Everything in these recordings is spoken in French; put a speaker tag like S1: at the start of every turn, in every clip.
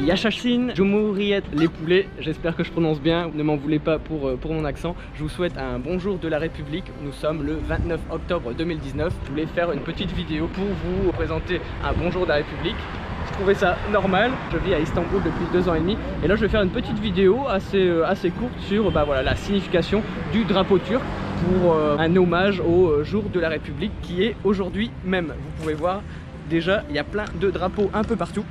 S1: Yaşasın Cumhuriyet les poulets, j'espère que je prononce bien, ne m'en voulez pas pour mon accent. Je vous souhaite un bonjour de la République, nous sommes le 29 octobre 2019. Je voulais faire une petite vidéo pour vous présenter un bonjour de la République. Je trouvais ça normal, je vis à Istanbul depuis 2 ans et demi et là je vais faire une petite vidéo assez courte sur voilà, la signification du drapeau turc pour un hommage au jour de la République qui est aujourd'hui même. Vous pouvez voir déjà il y a plein de drapeaux un peu partout.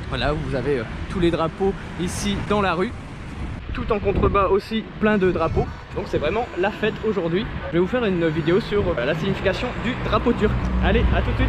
S1: Voilà, vous avez tous les drapeaux ici dans la rue. Tout en contrebas aussi plein de drapeaux. Donc c'est vraiment la fête aujourd'hui. Je vais vous faire une vidéo sur la signification du drapeau turc. Allez, à tout de suite.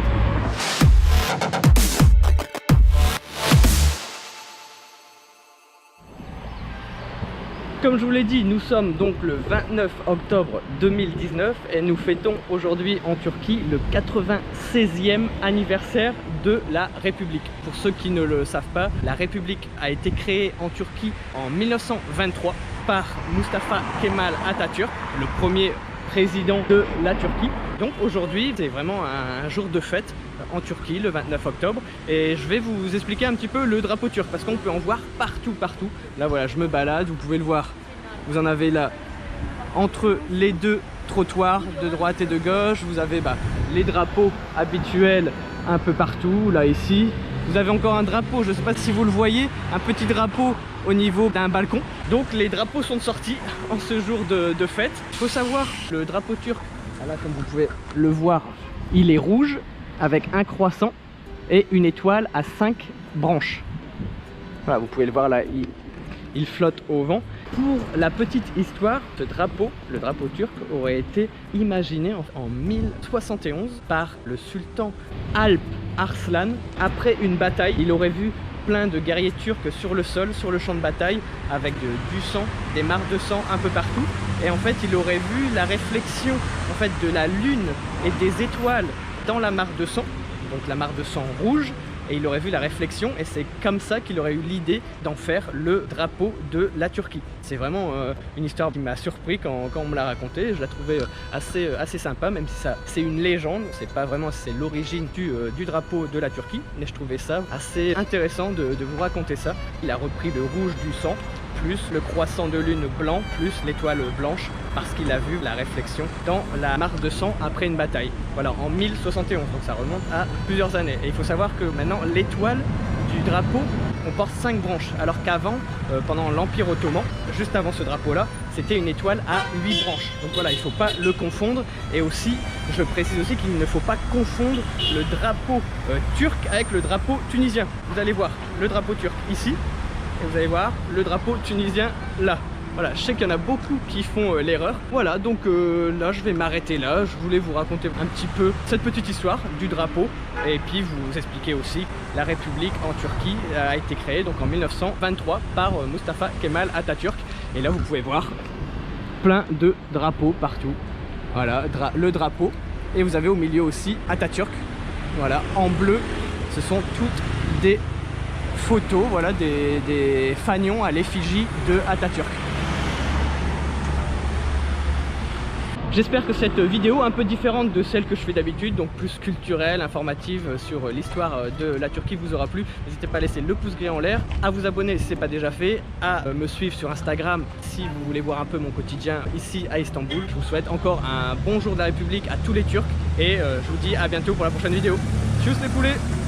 S1: Comme je vous l'ai dit, nous sommes donc le 29 octobre 2019 et nous fêtons aujourd'hui en Turquie le 96e anniversaire de la République. Pour ceux qui ne le savent pas, la République a été créée en Turquie en 1923 par Mustafa Kemal Atatürk, le premier président de la Turquie. Donc aujourd'hui c'est vraiment un jour de fête en Turquie, le 29 octobre, et je vais vous expliquer un petit peu le drapeau turc parce qu'on peut en voir partout. Là voilà, je me balade, vous pouvez le voir, vous en avez là entre les deux trottoirs de droite et de gauche, vous avez les drapeaux habituels un peu partout, là ici. Vous avez encore un drapeau, je ne sais pas si vous le voyez, un petit drapeau au niveau d'un balcon. Donc les drapeaux sont sortis en ce jour de fête. Il faut savoir, le drapeau turc, là comme vous pouvez le voir, il est rouge avec un croissant et une étoile à 5 branches. Voilà, vous pouvez le voir là, il flotte au vent. Pour la petite histoire, ce drapeau, le drapeau turc, aurait été imaginé en 1071 par le sultan Alp Arslan. Après une bataille, il aurait vu plein de guerriers turcs sur le sol, sur le champ de bataille, avec du sang, des mares de sang un peu partout. Et en fait, il aurait vu la réflexion de la lune et des étoiles dans la mare de sang, donc la mare de sang rouge, et il aurait vu la réflexion, et c'est comme ça qu'il aurait eu l'idée d'en faire le drapeau de la Turquie. C'est vraiment une histoire qui m'a surpris quand on me l'a raconté. Je la trouvais assez sympa, même si c'est une légende, c'est pas vraiment l'origine du drapeau de la Turquie, mais je trouvais ça assez intéressant de vous raconter ça. Il a repris le rouge du sang, plus le croissant de lune blanc, plus l'étoile blanche, parce qu'il a vu la réflexion dans la mare de sang après une bataille. Voilà, en 1071, donc ça remonte à plusieurs années. Et il faut savoir que maintenant, l'étoile du drapeau comporte 5 branches, alors qu'avant, pendant l'Empire ottoman, juste avant ce drapeau-là, c'était une étoile à 8 branches. Donc voilà, il ne faut pas le confondre. Et aussi, je précise aussi qu'il ne faut pas confondre le drapeau turc avec le drapeau tunisien. Vous allez voir le drapeau turc ici, et vous allez voir le drapeau tunisien là. Voilà, je sais qu'il y en a beaucoup qui font l'erreur. Voilà, donc là je vais m'arrêter là. Je voulais vous raconter un petit peu cette petite histoire du drapeau et puis vous expliquer aussi la République en Turquie a été créée donc en 1923 par Mustafa Kemal Atatürk. Et là vous pouvez voir plein de drapeaux partout. Voilà, le drapeau. Et vous avez au milieu aussi Atatürk. Voilà, en bleu, ce sont toutes des photos, voilà, des fanions à l'effigie de Atatürk. J'espère que cette vidéo un peu différente de celle que je fais d'habitude, donc plus culturelle, informative sur l'histoire de la Turquie vous aura plu. N'hésitez pas à laisser le pouce gris en l'air, à vous abonner si ce n'est pas déjà fait, à me suivre sur Instagram si vous voulez voir un peu mon quotidien ici à Istanbul. Je vous souhaite encore un bon jour de la République à tous les Turcs et je vous dis à bientôt pour la prochaine vidéo. Tchuss les poulets!